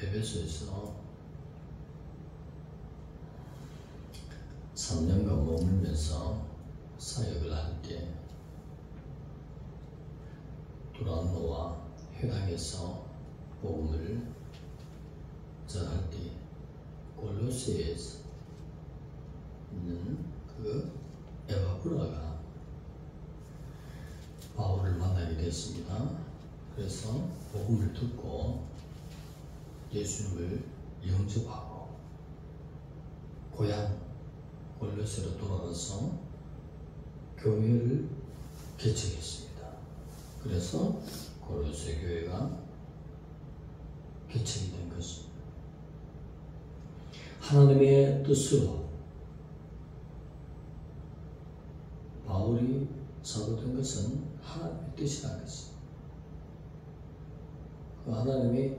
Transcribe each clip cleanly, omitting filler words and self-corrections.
에베소에서 3년간 머물면서 사역을 할 때 두란노와 회당에서 복음을 전할 때 골로새에서 있는 그 에바브라가 바울을 만나게 됐습니다. 그래서 복음을 듣고 예수님을 영접하고 고향 골로새로 돌아가서 교회를 개척했습니다. 그래서 골로새 교회가 개척이 된 것입니다. 하나님의 뜻으로 바울이 사도된 것은 하나님의 뜻이라는 것입니다. 그 하나님이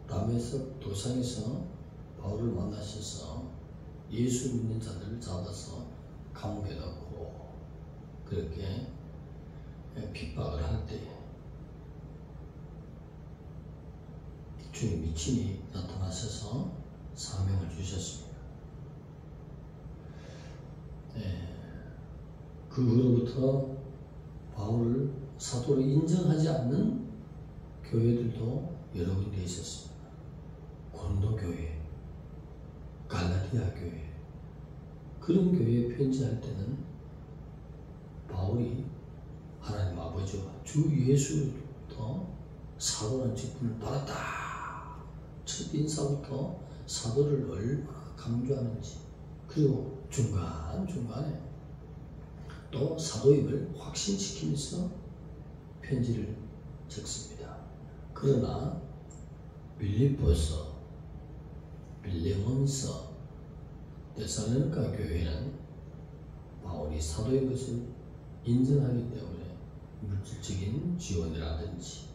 다메섹 도상에서 바울을 만나셔서 예수 믿는 자들을 잡아서 감옥에 넣고 그렇게 핍박을 할 때 주님이 친히 나타나셔서 사명을 주셨습니다. 그 후로부터 바울을 사도로 인정하지 않는 교회들도 여러 군데 있었습니다. 고린도 교회, 갈라디아 교회, 그런 교회에 편지할 때는 바울이 하나님 아버지와 주 예수로부터 사도라는 직분을 받았다. 첫 인사부터 사도를 얼마나 강조하는지, 그리고 중간중간에 또 사도임을 확신시키면서 편지를 적습니다. 그러나 빌립보서, 빌레몬서, 데살로니가 교회는 바울이 사도인 것을 인정하기 때문에 물질적인 지원이라든지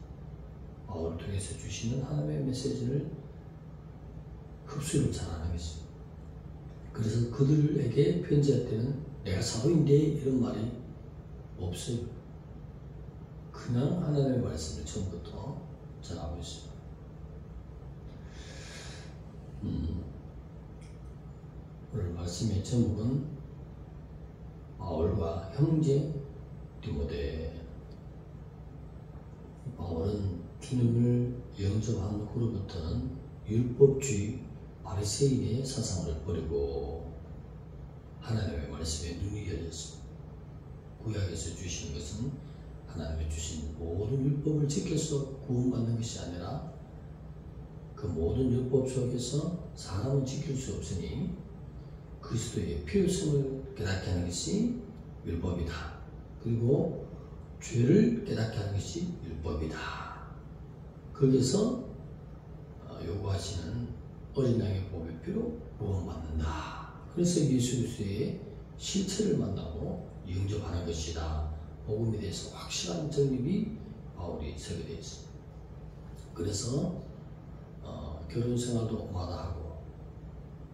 바울을 통해서 주시는 하나님의 메시지를 흡수를 잘하는 것입니다. 그래서 그들에게 편지할 때는 내가 사도인데 이런 말이 없어요. 그냥 하나님의 말씀을 처음부터 전하고 있습니다. 오늘 말씀의 제목은 바울과 형제 디모데. 바울은 주님을 영접한 후로부터는 율법주의 바리새인의 사상을 버리고 하나님의 말씀에 눈이 열렸습니다. 구약에서 주시는 것은 하나님이 주신 모든 율법을 지켜서 구원받는 것이 아니라 그 모든 율법 속에서 사람은 지킬 수 없으니 그리스도의 필요성을 깨닫게 하는 것이 율법이다. 그리고 죄를 깨닫게 하는 것이 율법이다. 거기서 요구하시는 어린 양의 보배 피로 구원받는다. 그래서 예수 그리스도의 실체를 만나고 영접하는 것이다. 복음에 대해서 확실한 정립이 바울이 서게 되어 있습니다. 그래서 결혼 생활도 마다하고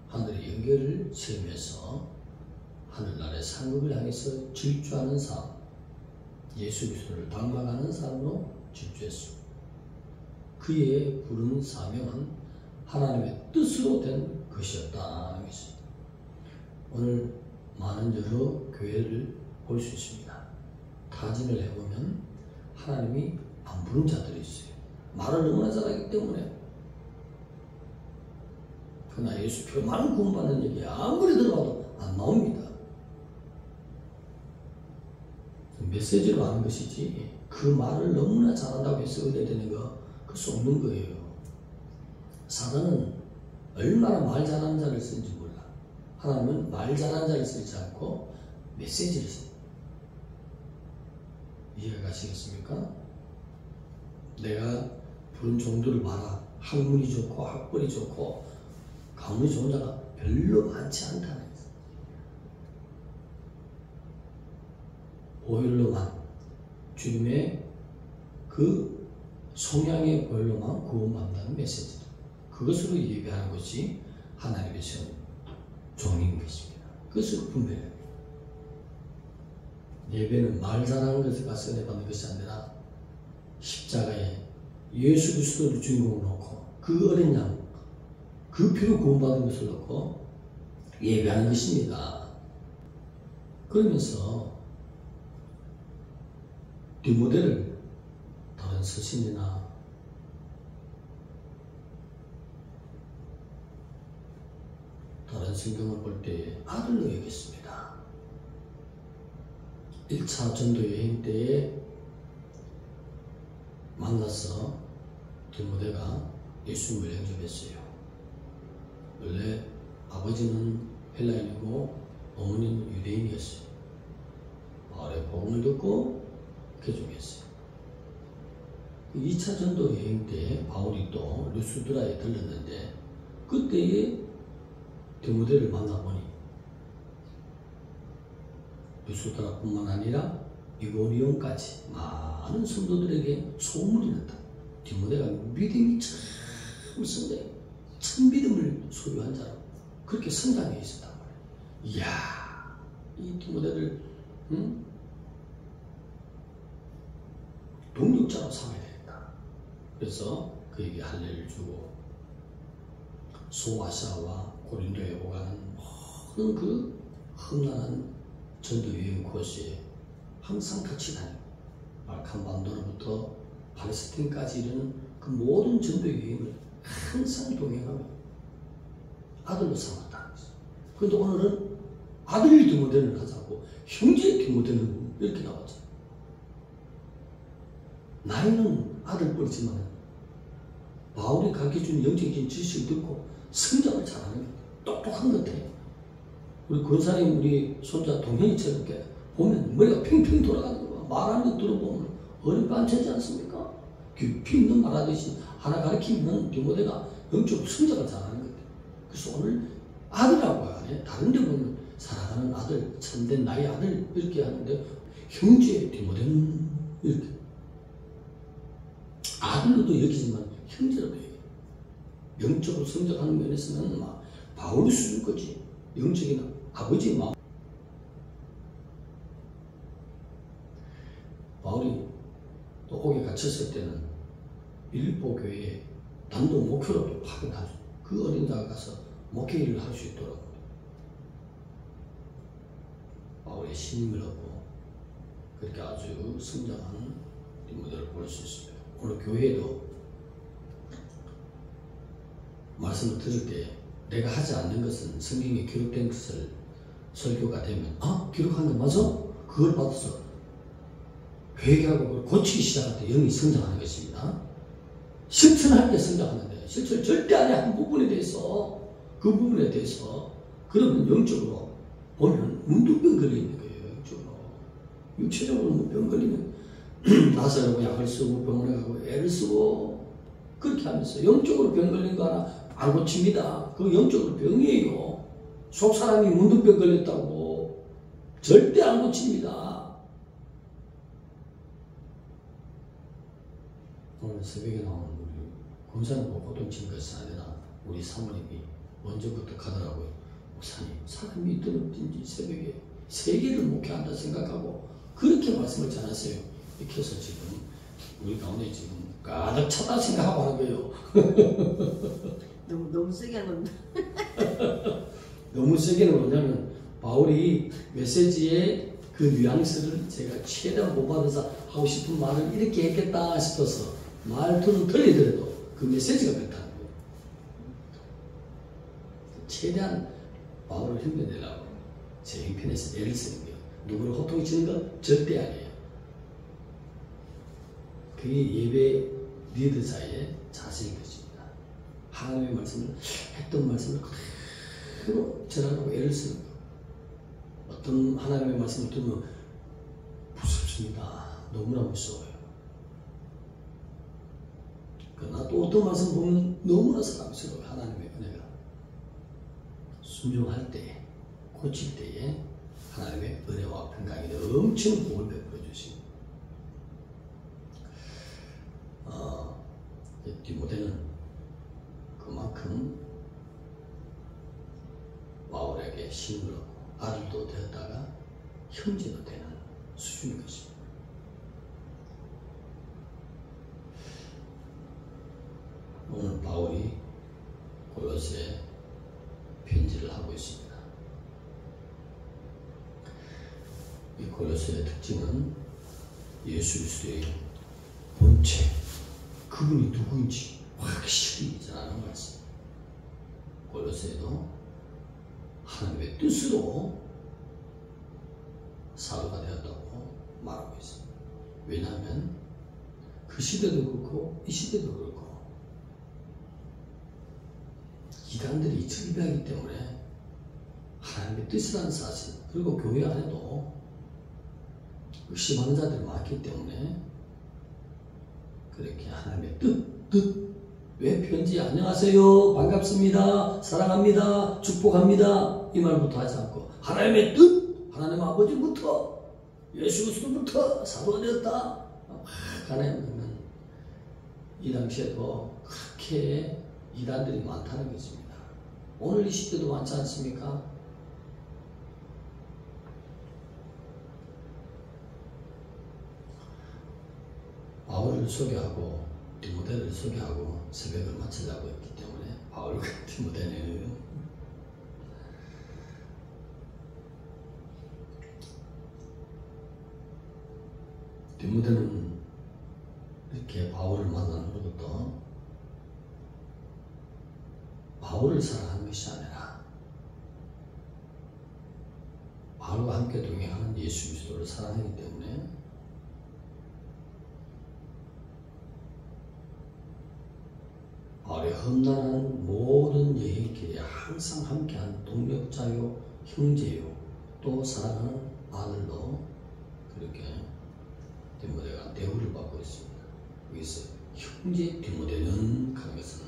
하늘의 연결을 세우면서 하늘나라의 상급을 향해서 질주하는 삶, 예수 그리스도를 닮아가는 삶으로 질주했습니다. 그의 부른 사명은 하나님의 뜻으로 된 것이었다는 것입니다. 오늘 많은 여러 교회를 볼 수 있습니다. 타진을 해보면 하나님이 안 부른 자들이 있어요. 말을 너무나 잘하기 때문에. 그러나 예수표 많은 구원받는 얘기 아무리 들어봐도 안 나옵니다. 메시지로 하는 것이지 그 말을 너무나 잘한다고 해서 의뢰되는 거 그것이 없는 거예요. 사단은 얼마나 말 잘하는 자를 쓰는지 몰라. 하나님은 말 잘하는 자를 쓰지 않고 메시지를 씁니다. 이해가 가시겠습니까? 내가 부른 정도를 봐라. 학문이 좋고 학벌이 좋고 가문이 좋은 자가 별로 많지 않다는 거예요. 보혈로만, 주님의 그 성향의 보혈로만 구원받는다는 메시지, 그것으로 예배하는 것이 하나님의 종인 것입니다. 그것을 분별해야 돼요. 예배는 말 잘하는 것을 가서 내받는 것이 아니라 십자가에 예수 그리스도를 주인공으로 놓고 그 어린 양 그 피로 구원받은 것을 놓고 예배하는 것입니다. 그러면서 디모데를 다른 서신이나 다른 성경을 볼 때에 아들로 여겼습니다. 1차 전도 여행 때에 만나서 디모데가 예수님을 영접했어요. 원래 아버지는 헬라인이고 어머니는 유대인이었어요. 바울의 복음을 듣고 개종했어요. 2차 전도 여행 때 바울이 또 루스드라에 들렀는데 그때에 디모데를 만나보니 루스드라뿐만 아니라 이고니온까지 많은 성도들에게 소문이 났다. 디모데가 믿음이 참 성장해. 참 믿음을 소유한 자로 그렇게 성장해 있었단 말이에요. 이야, 이 디모데를 동력자로 삼아야 되겠다. 그래서 그에게 할례를 주고 소아시아와 고린도에 오가는 모든 그 험난한 전도 여행 코스에 항상 같이 다니고 발칸반도로부터 팔레스틴까지 이르는 그 모든 전도 여행을 항상 동행하며 아들로 삼았다는 것이죠. 그런데 오늘은 아들 디모데를 하자고 형제 디모데는 이렇게 나왔죠. 나이는 아들뻘이지만 바울이 가르쳐준 영적인 지식을 듣고 성장을 잘하는 것, 똑똑한 것 같아요. 우리 권사님 우리 손자 동현이처럼 이렇게 보면 머리가 핑핑 돌아가는 거 말하는 거 들어보면 어린 반체지 않습니까? 깊이 있는 말하듯이 하나 가르치면 디모데가 영적으로 성장을 잘하는 것 같아요. 그래서 오늘 아들이라고 하네. 다른 데 보면 사랑하는 아들, 참된 나의 아들 이렇게 하는데 형제 디모데는 이렇게 아들로도 여기지만 형제로도 여기. 영적으로 성장하는 면에서는 막 바울이 수준 거지. 영적인 아버지 마음. 바울이 독곡에 갇혔을 때는 빌립보 교회에 단독 목회로 파견하죠. 그 어린 자가 가서 목회 일을 할 수 있도록 바울의 신임을 얻고 그렇게 아주 성장하는 디모데를 볼 수 있습니다. 오늘 교회도 말씀을 들을 때 내가 하지 않는 것은 성경에 기록된 것을 설교가 되면 기록한 거 맞아? 그걸 받아서 회개하고 고치기 시작할 때 영이 성장하는 것입니다. 실천할 때 성장하는데 실천 절대 안 해. 한 부분에 대해서 그 부분에 대해서 그러면 영적으로 보면 문둥병 걸리는 거예요. 영적으로. 육체적으로 병 걸리면 나서라고 약을 쓰고 병원에 가고 애를 쓰고 그렇게 하면서 영적으로 병 걸린 거 하나 안 고칩니다. 그 영적으로 병이에요. 속 사람이 문둥병 걸렸다고 절대 안 고칩니다. 오늘 새벽에 나오는 우리 권사님 보고 고통친 것이 아니라 우리 사모님이 먼저부터 가더라고요. 목사님, 사람이 들었든지 새벽에 세계를 목회한다 생각하고 그렇게 말씀을 전하세요. 이렇게 해서 지금 우리 가운데 지금 가득 차다 생각하고 하는 거예요. 너무 세게 하는 건데. 너무 세게는 뭐냐면 바울이 메시지의 그 뉘앙스를 제가 최대한 못 받아서 하고 싶은 말을 이렇게 했겠다 싶어서 말투는 틀리더라도 그 메시지가 그렇다는 거예요. 최대한 바울을 힘내려고 제 형편에서 애를 쓰는 거예요. 누구를 호통치는 건 절대 아니에요. 그게 예배 리더자의 자세인 것입니다. 하나님의 말씀을 했던 말씀을 그대로 전하려고 애를 쓰는 거예요. 어떤 하나님의 말씀을 들으면 무섭습니다. 너무나 무서워요. 그러나 또 어떤 말씀 보면 너무나 사랑스러워요. 하나님의 은혜가 순종할 때, 고칠 때에 하나님의 은혜와 평강이 넘치는 복을 베풀어 주십니다. 디모데는 그만큼 바울에게 신임을 얻고 아들도 되었다가 형제도 되는 수준인 것입니다. 오늘 바울이 골로새 편지를 하고 있습니다. 이 골로새의 특징은 예수 그리스도의 본체, 그분이 누구인지 확실히 전하는 말씀. 골로새도 하나님의 뜻으로 사도가 되었다고 말하고 있습니다. 왜냐하면 그 시대도 그렇고 이 시대도 그렇고 이단들이 즐비하기 때문에 하나님의 뜻이라는 사실, 그리고 교회 안에도 의심하는 자들이 많기 때문에 그렇게 하나님의 뜻, 왜 편지 안녕하세요, 반갑습니다, 사랑합니다, 축복합니다 이 말부터 하지 않고 하나님의 뜻, 하나님 아버지부터 예수 그리스도부터 사도가 되었다 하나님은 이 당시에도 그렇게 이단들이 많다는 것입니다. 오늘 이 시대도 많지 않습니까? 바울을 소개하고 디모데를 소개하고 새벽을 마치려고 했기 때문에 바울과 디모데는 이렇게 바울을 만난 후부터 바울을 사랑하는 것이 아니라 바울과 함께 동행하는 예수 그리스도를 사랑하기 때문에 바울의 험난한 모든 여행길에 항상 함께한 동력자요, 형제요, 또 사랑하는 아들로 그렇게 디모데가 대우를 받고 있습니다. 여기서 형제 디모데는 하는 것은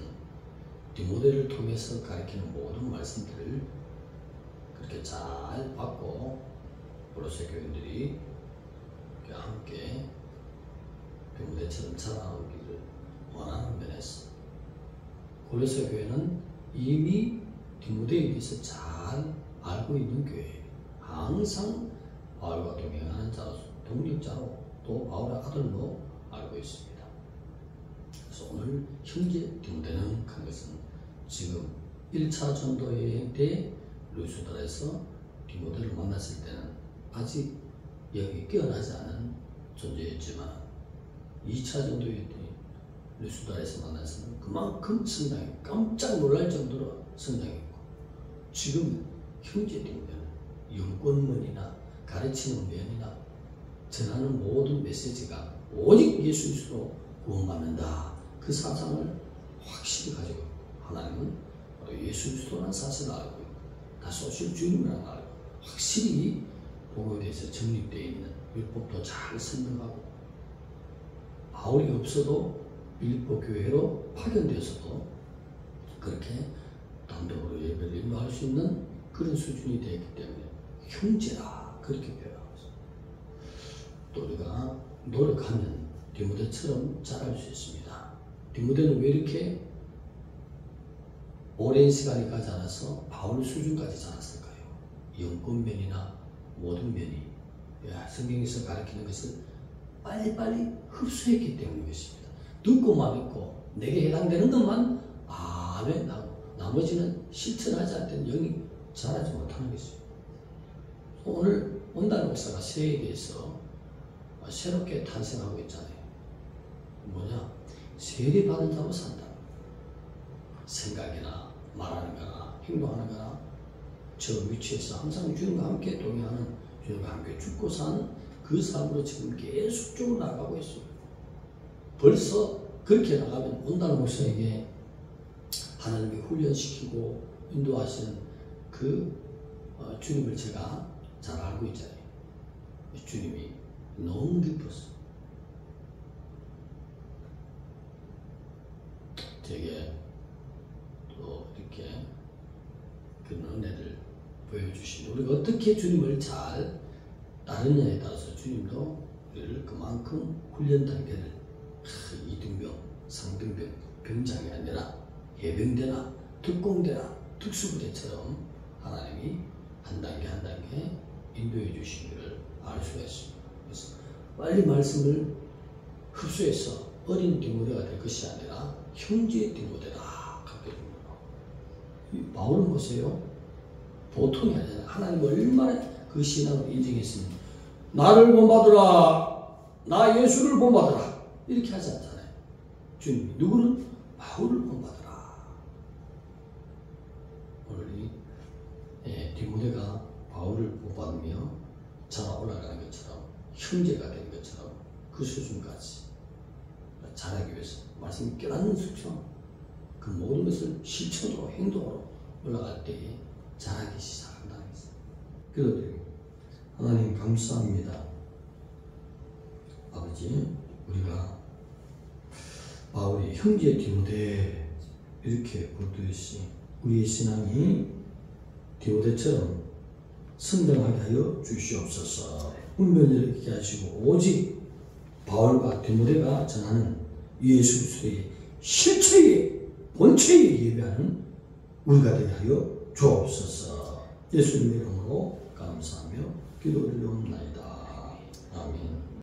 디모데를 통해서 가르치는 모든 말씀들을 그렇게 잘 받고 골로새 교인들이 함께 디모데처럼 자라나기를 원하는 면에서 골로새 교회는 이미 디모데에 대해서 잘 알고 있는 교회예요. 항상 바울과 동행하는 자로서 동력자로 또 바울의 아들로 알고 있습니다. 그래서 오늘 형제 디모데는 한 것은 지금 1차 전도 여행 때 루스드라에서 디모데를 만났을 때는 아직 영이 깨어나지 않은 존재였지만 2차 전도 여행 때 루스드라에서 만났으면 그만큼 성장했고 깜짝 놀랄 정도로 성장했고 지금 형제 디모데는 영권문이나 가르치는 면이나 전하는 모든 메시지가 오직 예수 그리스도로 구원받는다. 그 사상을 확실히 가지고 있고 하나님은 바로 예수 그리스도라는 사실을 알고 있고 다시 오실 주님이라는 걸 알고 확실히 복음에 대해서 정립되어 있는 율법도 잘 설명하고 바울이 없어도 빌립보 교회로 파견되어서도 그렇게 단독으로 예배를 인도할 수 있는 그런 수준이 되었기 때문에 형제라 그렇게 표현하고 있습니다. 또 우리가 노력하면 디모데처럼 자랄 수 있습니다. 디모데는 왜 이렇게 오랜 시간이 가지 않아서 바울 수준까지 자랐을까요? 영권면이나 모든 면이 성경에서 가르치는 것을 빨리빨리 흡수했기 때문인 것입니다. 듣고만 있고 내게 해당되는 것만 아멘 하고 나머지는 실천하지 않을 때는 영이 자라지 못하는 것입니다. 오늘 온달 목사가 새해에 대해서 새롭게 탄생하고 있잖아요. 뭐냐? 세례 받은 자로 산다. 생각이나 말하는 거나 행동하는 거나 저 위치에서 항상 주님과 함께 동행하는 주님과 함께 죽고 사는 그 삶으로 지금 계속적으로 나가고 있어요. 벌써 그렇게 나가면 온달 목사에게 하나님이 훈련시키고 인도하시는 그 주님을 제가 잘 알고 있잖아요. 주님이 너무 기뻤어. 되게 또 이렇게 그런 은혜를 보여주시고 우리가 어떻게 주님을 잘 따르느냐에 따라서 주님도 우리를 그만큼 훈련 단계를 2등병, 3등병, 병장이 아니라 해병대나 특공대나 특수부대처럼 하나님이 한 단계 한 단계 인도해 주시기를 알 수가 있습니다. 그래서 빨리 말씀을 흡수해서 어린 디모데가 될 것이 아니라 형제의 디모데다. 바울은 보세요. 보통이 아니잖아요. 하나님 얼마나 그 신앙을 인정했으면 나를 본받으라, 나 예수를 본받으라 이렇게 하지 않잖아요. 주님이 누구를? 바울을 본받으라. 오늘 디모데가 바울을 본받으며 자라 올라가는 것처럼 형제가 되는 것처럼 그 수준까지 자라기 위해서 말씀이 깨닫는 수처럼 그 모든 것을 실천으로 행동으로 올라갈 때에 자라기 시작한다는 것입니다. 기도드립니다. 하나님 감사합니다. 아버지, 우리가 바울이 형제 디모데 이렇게 부르듯이 우리의 신앙이 디모데처럼 성장하게 하여 주시옵소서. 운명을 있게 하시고 오직 바울과 디모데가 전하는 예수 그리스도의 실체의 본체에 예배하는 우리가 되게 하여 주옵소서. 예수님의 이름으로 감사하며 기도 올려옵나이다. 아멘.